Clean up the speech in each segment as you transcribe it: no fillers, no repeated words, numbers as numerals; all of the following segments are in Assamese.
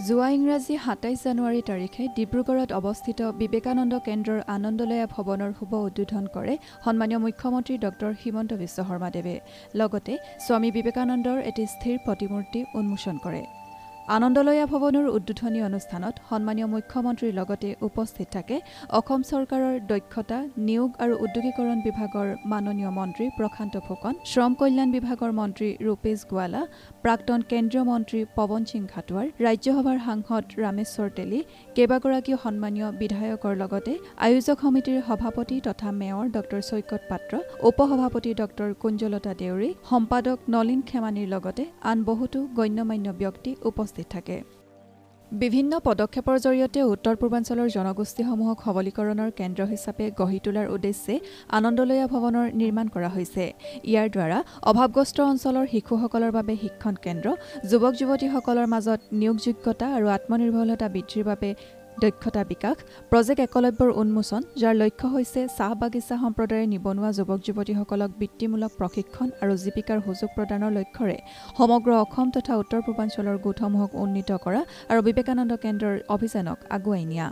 যোৱা ইংৰাজী ২৭ জানুৱাৰী তাৰিখে ডিব্ৰুগড়ত অৱস্থিত বিবেকানন্দ কেন্দ্ৰৰ আনন্দলয়া ভৱনৰ শুভ উদ্বোধন কৰে সন্মানীয় মুখ্যমন্ত্ৰী ডক্টৰ হিমন্ত বিশ্ব শৰ্মাদেৱে। লগতে স্বামী বিবেকানন্দৰ এটি স্থিৰ প্ৰতিমূৰ্তি উন্মোচন কৰে। আনন্দলয়া ভৱনৰ উদ্বোধনী অনুষ্ঠানত সন্মানীয় মুখ্যমন্ত্ৰীৰ লগতে উপস্থিত থাকে অসম চৰকাৰৰ দক্ষতা নিয়োগ আৰু উদ্যোগীকৰণ বিভাগৰ মাননীয় মন্ত্ৰী প্ৰশান্ত ফুকন, শ্ৰম কল্যাণ বিভাগৰ মন্ত্ৰী ৰূপেশ গোৱালা, প্ৰাক্তন কেন্দ্ৰীয় মন্ত্ৰী পৱন সিং ঘাটোৱাৰ, ৰাজ্যসভাৰ সাংসদ ৰামেশ্বৰ তেলী, কেইবাগৰাকীও সন্মানীয় বিধায়কৰ লগতে আয়োজক সমিতিৰ সভাপতি তথা মেয়ৰ ডক্টৰ চৈকত পাত্ৰ, উপসভাপতি ডক্টৰ কুঞ্জলতা দেউৰী, সম্পাদক নলিন খেমানিৰ লগতে আন বহুতো গণ্যমান্য ব্যক্তি উপস্থিত থাকে। বিভিন্ন পদক্ষেপৰ জৰিয়তে উত্তৰ পূৰ্বাঞ্চলৰ জনগোষ্ঠীসমূহক সবলীকৰণৰ কেন্দ্ৰ হিচাপে গঢ়ি তোলাৰ উদ্দেশ্যে আনন্দলয়া ভৱনৰ নিৰ্মাণ কৰা হৈছে। ইয়াৰ দ্বাৰা অভাৱগ্ৰস্ত অঞ্চলৰ শিশুসকলৰ বাবে শিক্ষণ কেন্দ্ৰ, যুৱক যুৱতীসকলৰ মাজত নিয়োগযোগ্যতা আৰু আত্মনিৰ্ভৰশীলতা বৃদ্ধিৰ বাবে দক্ষতা বিকাশ, প্ৰজেক্ট একলব্যৰ উন্মোচন, যাৰ লক্ষ্য হৈছে চাহ বাগিচা সম্প্ৰদায়ে নিবনুৱা যুৱক যুৱতীসকলক বৃত্তিমূলক প্ৰশিক্ষণ আৰু জীৱিকাৰ সুযোগ প্ৰদানৰ লক্ষ্যৰে সমগ্ৰ অসম তথা উত্তৰ পূৰ্বাঞ্চলৰ গোটসমূহক উন্নীত কৰা আৰু বিবেকানন্দ কেন্দ্ৰৰ অভিযানক আগুৱাই নিয়া।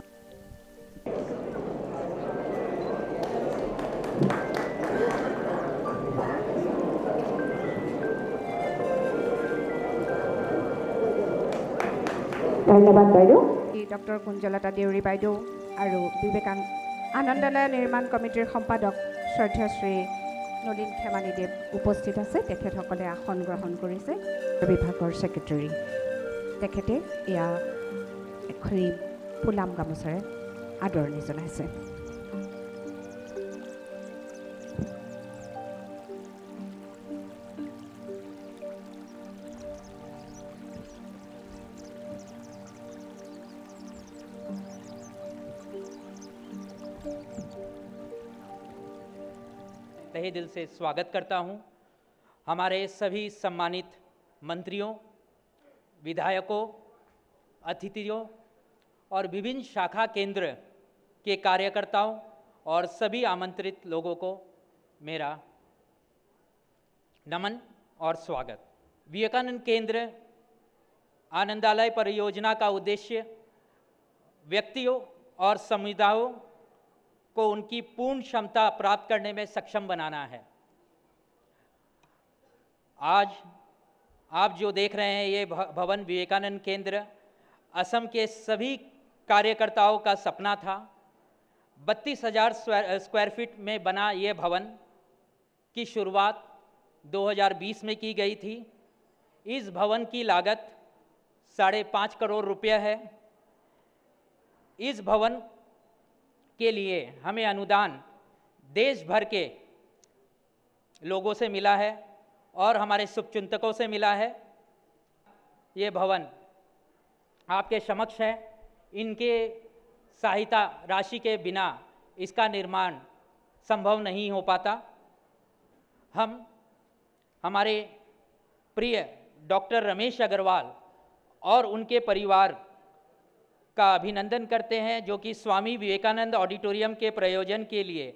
ধন্যবাদ বাইদেউ। ডক্টৰ কুঞ্জলতা দেউৰী বাইদেউ আৰু আনন্দলয়া নিৰ্মাণ কমিটিৰ সম্পাদক শ্ৰদ্ধাশ্ৰী নলিন খেমানিদেৱ উপস্থিত আছে। তেখেতসকলে আসন গ্ৰহণ কৰিছে। বিভাগৰ ছেক্ৰেটাৰী তেখেতে এয়া এখনি ফুলাম গামোচাৰে আদৰণি জনাইছে। तहे दिल से स्वागत करता हूं हमारे सभी सम्मानित मंत्रियों, विधायकों, अतिथियों और विभिन्न शाखा केंद्र के कार्यकर्ताओं और सभी आमंत्रित लोगों को मेरा नमन और स्वागत। विवेकानंद केंद्र आनंदालय परियोजना का उद्देश्य व्यक्तियों और समुदायों को उनकी पूर्ण क्षमता प्राप्त करने में सक्षम बनाना है। आज आप जो देख रहे हैं ये भवन विवेकानंद केंद्र असम के सभी कार्यकर्ताओं का सपना था। 32,000 स्क्वायर फीट में बना ये भवन की शुरुआत 2020 में की गई थी। इस भवन की लागत 5.5 करोड़ रुपये है। इस भवन के लिए हमें अनुदान देश भर के लोगों से मिला है और हमारे शुभचिंतकों से मिला है। ये भवन आपके समक्ष है। इनके सहायता राशि के बिना इसका निर्माण संभव नहीं हो पाता। हम हमारे प्रिय डॉक्टर रमेश अग्रवाल और उनके परिवार का अभिनंदन करते हैं, जो कि स्वामी विवेकानंद ऑडिटोरियम के प्रयोजन के लिए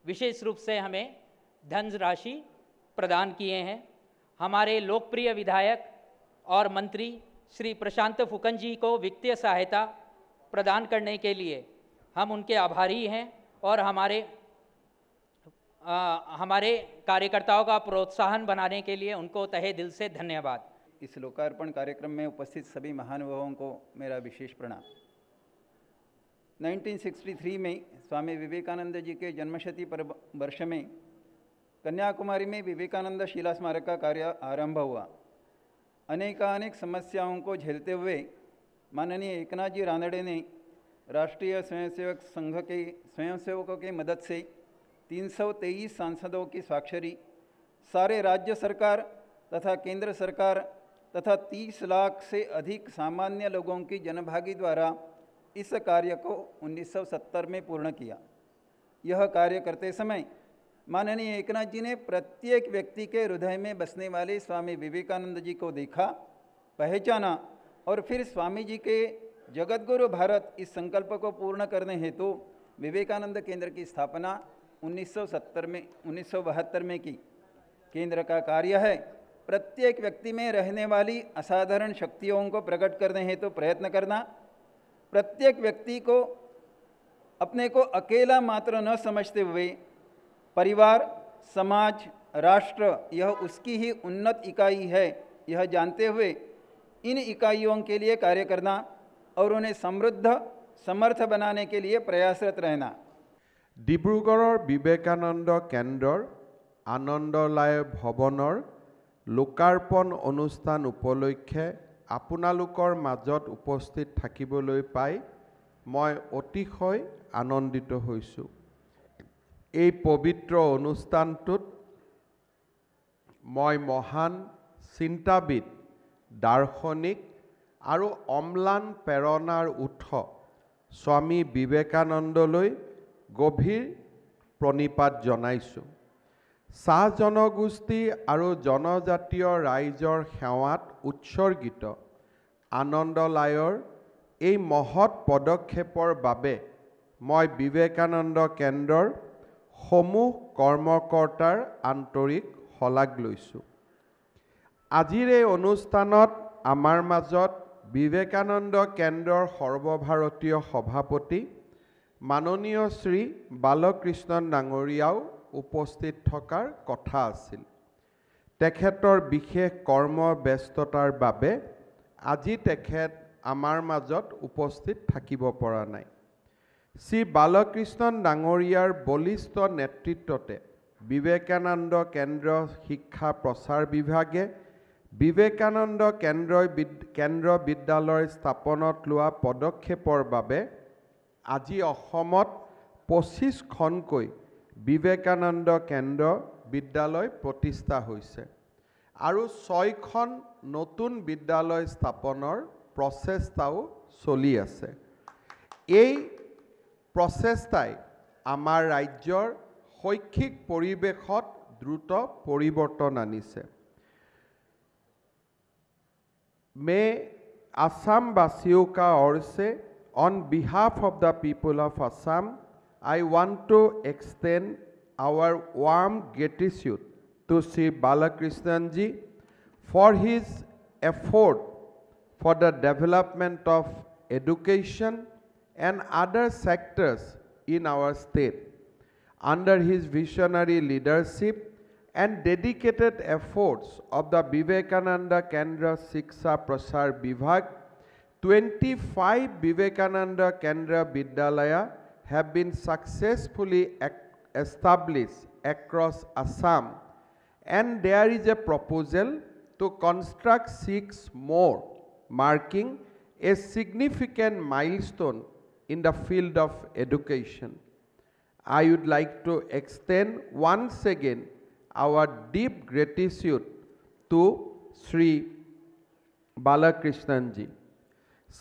विशेष रूप से हमें धनराशि प्रदान किए हैं। हमारे लोकप्रिय विधायक और मंत्री श्री प्रशांत फुकन जी को वित्तीय सहायता प्रदान करने के लिए हम उनके आभारी हैं और हमारे कार्यकर्ताओं का प्रोत्साहन बनाने के लिए उनको तहे दिल से धन्यवाद। इस लोकार्पण कार्यक्रम में उपस्थित सभी महानुभावों को मेरा विशेष प्रणाम। 1963 में स्वामी विवेकानंद जी के जन्मशती वर्ष में कन्याकुमारी में विवेकानंद शिला स्मारक का कार्य आरंभ हुआ। अनेकानेक समस्याओं को झेलते हुए माननीय एकनाथ जी रानड़े ने राष्ट्रीय स्वयंसेवक संघ के स्वयंसेवकों की मदद से 323 सांसदों की स्वाक्षरी, सारे राज्य सरकार तथा केंद्र सरकार तथा 30 लाख से अधिक सामान्य लोगों की जनभागी द्वारा इस कार्य को 1970 में पूर्ण किया। यह कार्य करते समय माननीय एकनाथ जी ने प्रत्येक व्यक्ति के हृदय में बसने वाले स्वामी विवेकानंद जी को देखा, पहचाना और फिर स्वामी जी के जगतगुरु भारत इस संकल्प को पूर्ण करने हेतु विवेकानंद केंद्र की स्थापना 1972 में की। केंद्र का कार्य है प्रत्येक व्यक्ति में रहने वाली असाधारण शक्तियों को प्रकट करने हेतु प्रयत्न करना, प्रत्येक व्यक्ति को अपने को अकेला मात्र न समझते हुए परिवार, समाज, राष्ट्र यह उसकी ही उन्नत इकाई है यह जानते हुए इन इकाइयों के लिए कार्य करना और उन्हें समृद्ध समर्थ बनाने के लिए प्रयासरत रहना। ডিব্ৰুগড়ৰ বিবেকানন্দ কেন্দ্ৰৰ আনন্দলায় ভৱনৰ লোকাৰ্পণ অনুষ্ঠান উপলক্ষে আপোনালোকৰ মাজত উপস্থিত থাকিবলৈ পাই মই অতিশয় আনন্দিত হৈছোঁ। এই পবিত্ৰ অনুষ্ঠানটোত মই মহান চিন্তাবিদ, দাৰ্শনিক আৰু অম্লান প্ৰেৰণাৰ উৎস স্বামী বিবেকানন্দলৈ গভীৰ প্ৰণিপাত জনাইছোঁ। চাহ জনগোষ্ঠী আৰু জনজাতীয় ৰাইজৰ সেৱাত উৎসৰ্গিত আনন্দলায়ৰ এই মহৎ পদক্ষেপৰ বাবে মই বিবেকানন্দ কেন্দ্ৰৰ সমূহ কৰ্মকৰ্তাৰ আন্তৰিক শলাগ লৈছোঁ। আজিৰ এই অনুষ্ঠানত আমাৰ মাজত বিবেকানন্দ কেন্দ্ৰৰ সৰ্বভাৰতীয় সভাপতি মাননীয় শ্ৰী বালকৃষ্ণন ডাঙৰীয়াও উপস্থিত থকাৰ কথা আছিল। তেখেতৰ বিশেষ কৰ্মব্যস্ততাৰ বাবে আজি তেখেত আমাৰ মাজত উপস্থিত থাকিব পৰা নাই। শ্ৰী বালকৃষ্ণন ডাঙৰীয়াৰ বলিষ্ঠ নেতৃত্বতে বিবেকানন্দ কেন্দ্ৰ শিক্ষা প্ৰচাৰ বিভাগে বিবেকানন্দ কেন্দ্ৰ বিদ্যালয় স্থাপনত লোৱা পদক্ষেপৰ বাবে আজি অসমত 25খনকৈ বিবেকানন্দ কেন্দ্ৰ বিদ্যালয় প্ৰতিষ্ঠা হৈছে আৰু 6খন নতুন বিদ্যালয় স্থাপনৰ প্ৰচেষ্টাও চলি আছে। এই প্ৰচেষ্টাই আমাৰ ৰাজ্যৰ শৈক্ষিক পৰিৱেশত দ্ৰুত পৰিৱৰ্তন আনিছে। मैं असमवासियों का ओर से on behalf of the people of Assam, I want to extend our warm gratitude to Sri Balakrishnan ji for his effort for the development of education and other sectors in our state. Under his visionary leadership and dedicated efforts of the Vivekananda Kendra Shiksha Prasar Vibhag, 25 Vivekananda Kendra Vidyalaya have been successfully established across Assam, and there is a proposal to construct 6 more, marking a significant milestone in the field of education. I would like to extend once again our deep gratitude to Sri Balakrishnan ji.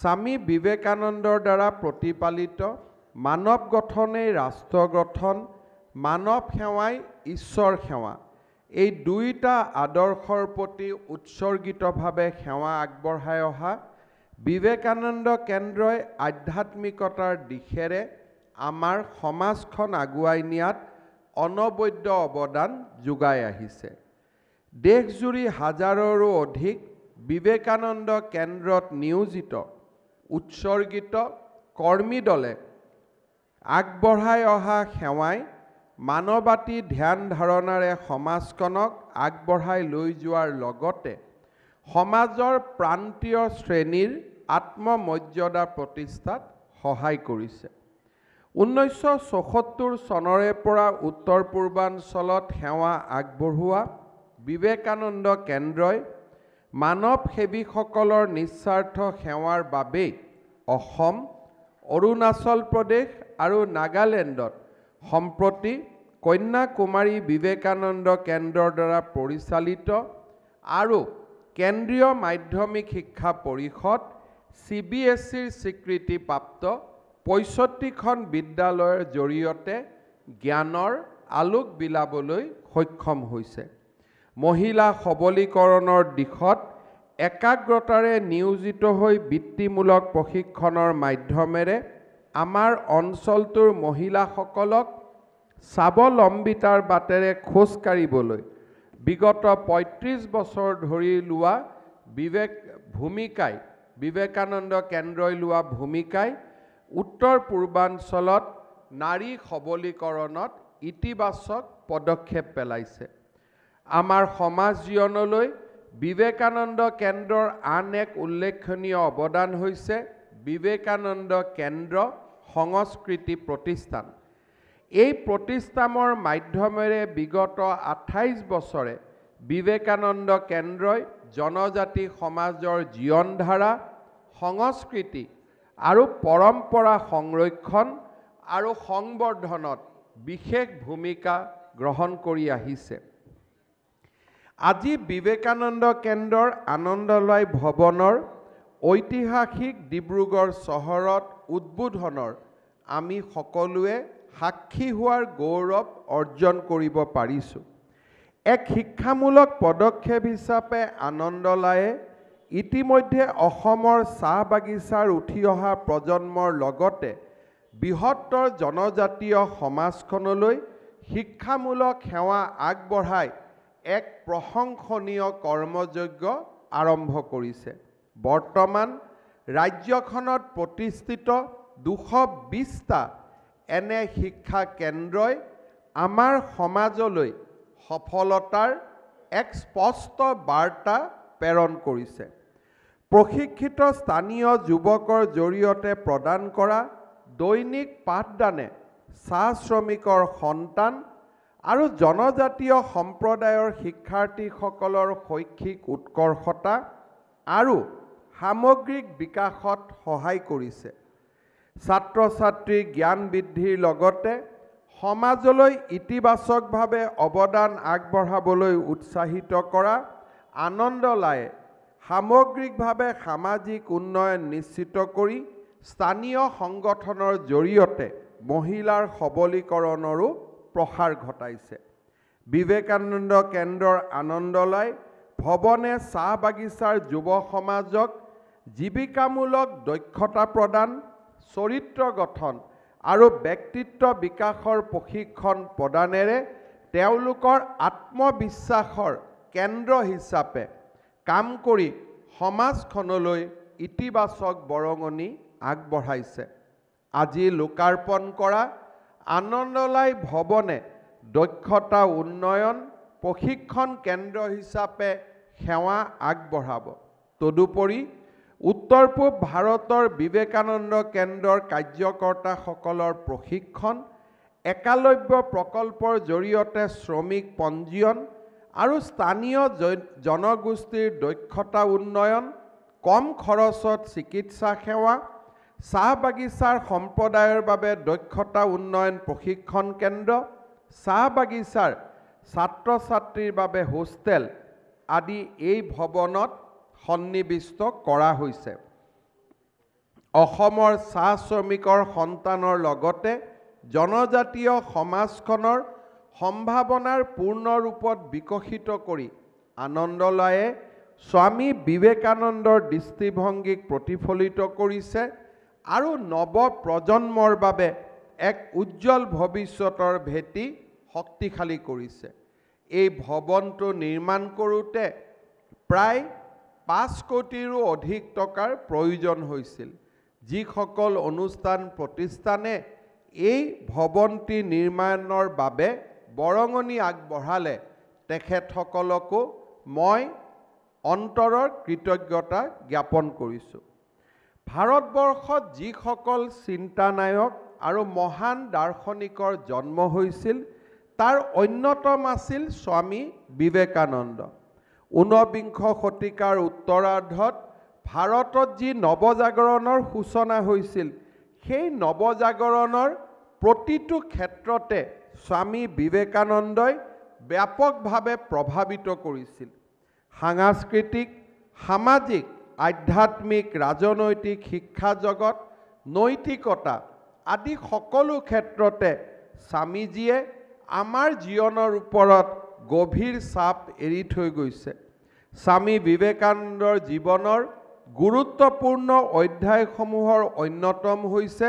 স্বামী বিবেকানন্দৰ দ্বাৰা প্ৰতিপালিত মানৱ গঠনেই ৰাষ্ট্ৰ গঠন, মানৱ সেৱাই ঈশ্বৰ সেৱা, এই দুইটা আদৰ্শৰ প্ৰতি উৎসৰ্গিতভাৱে সেৱা আগবঢ়াই অহা বিবেকানন্দ কেন্দ্ৰই আধ্যাত্মিকতাৰ দিশেৰে আমাৰ সমাজখন আগুৱাই নিয়াত অনবদ্য অৱদান যোগাই আহিছে। দেশজুৰি হাজাৰৰো অধিক বিবেকানন্দ কেন্দ্ৰত নিয়োজিত উৎসৰ্গিত কৰ্মী দলে আগবঢ়াই অহা সেৱাই মানৱাতী ধ্যান ধাৰণাৰে সমাজখনক আগবঢ়াই লৈ যোৱাৰ লগতে সমাজৰ প্ৰান্তীয় শ্ৰেণীৰ আত্মমৰ্যাদা প্ৰতিষ্ঠাত সহায় কৰিছে। 1974 চনৰে পৰা উত্তৰ পূৰ্বাঞ্চলত সেৱা আগবঢ়োৱা বিবেকানন্দ কেন্দ্ৰই মানৱ সেৱীসকলৰ নিস্বাৰ্থ সেৱাৰ বাবে অসম, অৰুণাচল প্ৰদেশ আৰু নাগালেণ্ডত সম্প্ৰতি কন্যাকুমাৰী বিবেকানন্দ কেন্দ্ৰৰ দ্বাৰা পৰিচালিত আৰু কেন্দ্ৰীয় মাধ্যমিক শিক্ষা পৰিষদ CBSEৰ স্বীকৃতিপ্ৰাপ্ত 65খন বিদ্যালয়ৰ জৰিয়তে জ্ঞানৰ আলোক বিলাবলৈ সক্ষম হৈছে। মহিলা সবলীকৰণৰ দিশত একাগ্ৰতাৰে নিয়োজিত হৈ বৃত্তিমূলক প্ৰশিক্ষণৰ মাধ্যমেৰে আমাৰ অঞ্চলটোৰ মহিলাসকলক স্বাৱলম্বিতাৰ বাটেৰে খোজ কাঢ়িবলৈ বিগত ৩৫ বছৰ ধৰি লোৱা বিবেকানন্দ কেন্দ্ৰই লোৱা ভূমিকাই উত্তৰ পূৰ্বাঞ্চলত নাৰী সবলীকৰণত ইতিবাচক পদক্ষেপ পেলাইছে। আমাৰ সমাজ জীৱনলৈ বিবেকানন্দ কেন্দ্ৰৰ আন এক উল্লেখনীয় অৱদান হৈছে বিবেকানন্দ কেন্দ্ৰ সংস্কৃতি প্ৰতিষ্ঠান। এই প্ৰতিষ্ঠানৰ মাধ্যমেৰে বিগত ২৮ বছৰে বিবেকানন্দ কেন্দ্ৰই জনজাতি সমাজৰ জীৱনধাৰা, সংস্কৃতি আৰু পৰম্পৰা সংৰক্ষণ আৰু সংবৰ্ধনত বিশেষ ভূমিকা গ্ৰহণ কৰি আহিছে। আজি বিবেকানন্দ কেন্দ্ৰৰ আনন্দলয় ভৱনৰ ঐতিহাসিক ডিব্ৰুগড় চহৰত উদ্বোধনৰ আমি সকলোৱে সাক্ষী হোৱাৰ গৌৰৱ অৰ্জন কৰিব পাৰিছোঁ। এক শিক্ষামূলক পদক্ষেপ হিচাপে আনন্দলয়ে ইতিমধ্যে অসমৰ চাহ বাগিচাৰ উঠি অহা প্ৰজন্মৰ লগতে বৃহত্তৰ জনজাতীয় সমাজখনলৈ শিক্ষামূলক সেৱা আগবঢ়াই এক প্ৰশংসনীয় কৰ্মযজ্ঞ আৰম্ভ কৰিছে। বৰ্তমান ৰাজ্যখনত প্ৰতিষ্ঠিত ২২০টা এনে শিক্ষা কেন্দ্ৰই আমাৰ সমাজলৈ সফলতাৰ এক স্পষ্ট বাৰ্তা প্ৰেৰণ কৰিছে। প্ৰশিক্ষিত স্থানীয় যুৱকৰ জৰিয়তে প্ৰদান কৰা দৈনিক পাঠদানে চাহ শ্ৰমিকৰ সন্তান আৰু জনজাতীয় সম্প্ৰদায়ৰ শিক্ষাৰ্থীসকলৰ শৈক্ষিক উৎকৰ্ষতা আৰু সামগ্ৰিক বিকাশত সহায় কৰিছে। ছাত্ৰ ছাত্ৰীৰ জ্ঞান বৃদ্ধিৰ লগতে সমাজলৈ ইতিবাচকভাৱে অৱদান আগবঢ়াবলৈ উৎসাহিত কৰা আনন্দলয়ে সামগ্ৰিকভাৱে সামাজিক উন্নয়ন নিশ্চিত কৰি স্থানীয় সংগঠনৰ জৰিয়তে মহিলাৰ সবলীকৰণৰো প্ৰসাৰ ঘটাইছে। বিবেকানন্দ কেন্দ্ৰৰ আনন্দলয় ভৱনে চাহ বাগিচাৰ যুৱ সমাজক জীৱিকামূলক দক্ষতা প্ৰদান, চৰিত্ৰ গঠন আৰু ব্যক্তিত্ব বিকাশৰ প্ৰশিক্ষণ প্ৰদানেৰে তেওঁলোকৰ আত্মবিশ্বাসৰ কেন্দ্ৰ হিচাপে কাম কৰি সমাজখনলৈ ইতিবাচক বৰঙণি আগবঢ়াইছে। আজি লোকাৰ্পণ কৰা আনন্দলয় ভৱনে দক্ষতা উন্নয়ন প্ৰশিক্ষণ কেন্দ্ৰ হিচাপে সেৱা আগবঢ়াব। তদুপৰি উত্তৰ পূব ভাৰতৰ বিবেকানন্দ কেন্দ্ৰৰ কাৰ্যকৰ্তাসকলৰ প্ৰশিক্ষণ, একালব্য প্ৰকল্পৰ জৰিয়তে শ্ৰমিক পঞ্জীয়ন আৰু স্থানীয় জনগোষ্ঠীৰ দক্ষতা উন্নয়ন, কম খৰচত চিকিৎসা সেৱা, চাহ বাগিচাৰ সম্প্ৰদায়ৰ বাবে দক্ষতা উন্নয়ন প্ৰশিক্ষণ কেন্দ্ৰ, চাহ বাগিচাৰ ছাত্ৰ ছাত্ৰীৰ বাবে হোষ্টেল আদি এই ভৱনত সন্নিৱিষ্ট কৰা হৈছে। অসমৰ চাহ শ্ৰমিকৰ সন্তানৰ লগতে জনজাতীয় সমাজখনৰ সম্ভাৱনাৰ পূৰ্ণ ৰূপত বিকশিত কৰি আনন্দলয়ে স্বামী বিবেকানন্দৰ দৃষ্টিভংগীক প্ৰতিফলিত কৰিছে আৰু নৱ প্ৰজন্মৰ বাবে এক উজ্জ্বল ভৱিষ্যতৰ ভেটি শক্তিশালী কৰিছে। এই ভৱনটো নিৰ্মাণ কৰোঁতে প্ৰায় ৫ কোটিৰো অধিক টকাৰ প্ৰয়োজন হৈছিল। যিসকল অনুষ্ঠান প্ৰতিষ্ঠানে এই ভৱনটি নিৰ্মাণৰ বাবে বৰঙণি আগবঢ়ালে তেখেতসকলকো মই অন্তৰৰ কৃতজ্ঞতা জ্ঞাপন কৰিছোঁ। ভাৰতবৰ্ষত যিসকল চিন্তানায়ক আৰু মহান দাৰ্শনিকৰ জন্ম হৈছিল তাৰ অন্যতম আছিল স্বামী বিবেকানন্দ। ঊনবিংশ শতিকাৰ উত্তৰাৰ্ধত ভাৰতত যি নৱজাগৰণৰ সূচনা হৈছিল সেই নৱজাগৰণৰ প্ৰতিটো ক্ষেত্ৰতে স্বামী বিবেকানন্দই ব্যাপকভাৱে প্ৰভাৱিত কৰিছিল। সাংস্কৃতিক, সামাজিক, আধ্যাত্মিক, ৰাজনৈতিক, শিক্ষা জগত, নৈতিকতা আদি সকলো ক্ষেত্ৰতে স্বামীজীয়ে আমাৰ জীৱনৰ ওপৰত গভীৰ ছাপ এৰি থৈ গৈছে। স্বামী বিবেকানন্দৰ জীৱনৰ গুৰুত্বপূৰ্ণ অধ্যায়সমূহৰ অন্যতম হৈছে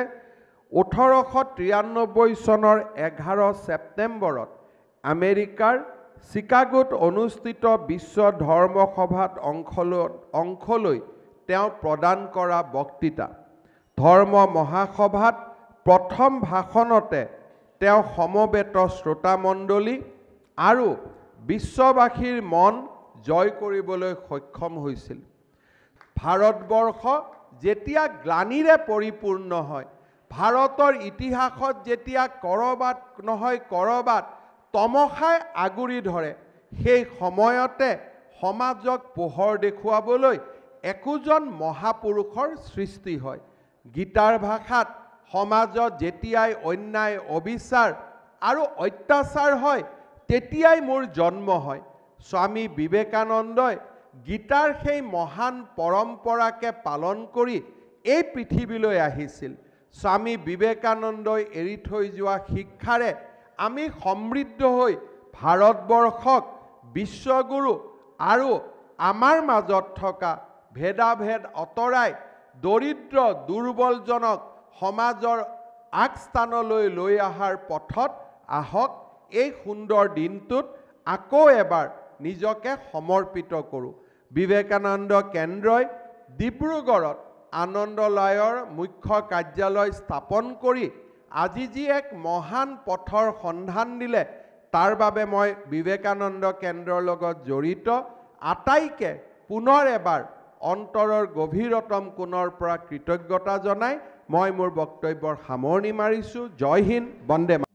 1893 চনৰ 11 ছেপ্টেম্বৰত আমেৰিকাৰ চিকাগোত অনুষ্ঠিত বিশ্ব ধৰ্ম সভাত অংশ লৈ তেওঁ প্ৰদান কৰা বক্তৃতা। ধৰ্ম মহাসভাত প্ৰথম ভাষণতে তেওঁ সমবেত শ্ৰোতামণ্ডলী আৰু বিশ্ববাসীৰ মন জয় কৰিবলৈ সক্ষম হৈছিল। ভাৰতবৰ্ষ যেতিয়া গ্লানিৰে পৰিপূৰ্ণ হয়, ভাৰতৰ ইতিহাসত যেতিয়া কৰবাত নহয় কৰবাত তমসাই আগুৰি ধৰে, সেই সময়তে সমাজক পোহৰ দেখুৱাবলৈ একোজন মহাপুৰুষৰ সৃষ্টি হয়। গীতাৰ ভাষাত সমাজত যেতিয়াই অন্যায় অবিচাৰ আৰু অত্যাচাৰ হয় তেতিয়াই মোৰ জন্ম হয়। স্বামী বিবেকানন্দই গীতাৰ সেই মহান পৰম্পৰাকে পালন কৰি এই পৃথিৱীলৈ আহিছিল। স্বামী বিবেকানন্দই এৰি থৈ যোৱা শিক্ষাৰে আমি সমৃদ্ধ হৈ ভাৰতবৰ্ষক বিশ্বগুৰু আৰু আমাৰ মাজত থকা ভেদাভেদ আঁতৰাই দৰিদ্ৰ দুৰ্বলজনক সমাজৰ আগস্থানলৈ লৈ অহাৰ পথত আহক। এই সুন্দৰ দিনটোত আকৌ এবাৰ নিজকে সমৰ্পিত কৰোঁ। বিবেকানন্দ কেন্দ্ৰই ডিব্ৰুগড়ত আনন্দলয়ৰ মুখ্য কাৰ্যালয় স্থাপন কৰি আজি যি এক মহান পথৰ সন্ধান দিলে, তাৰ বাবে মই বিবেকানন্দ কেন্দ্ৰৰ লগত জড়িত আটাইকে পুনৰ এবাৰ অন্তৰৰ গভীৰতম কোণৰ পৰা কৃতজ্ঞতা জনাই মই মোৰ বক্তব্যৰ সামৰণি মাৰিছোঁ। জয় হিন্দ, বন্দে মাতৰম।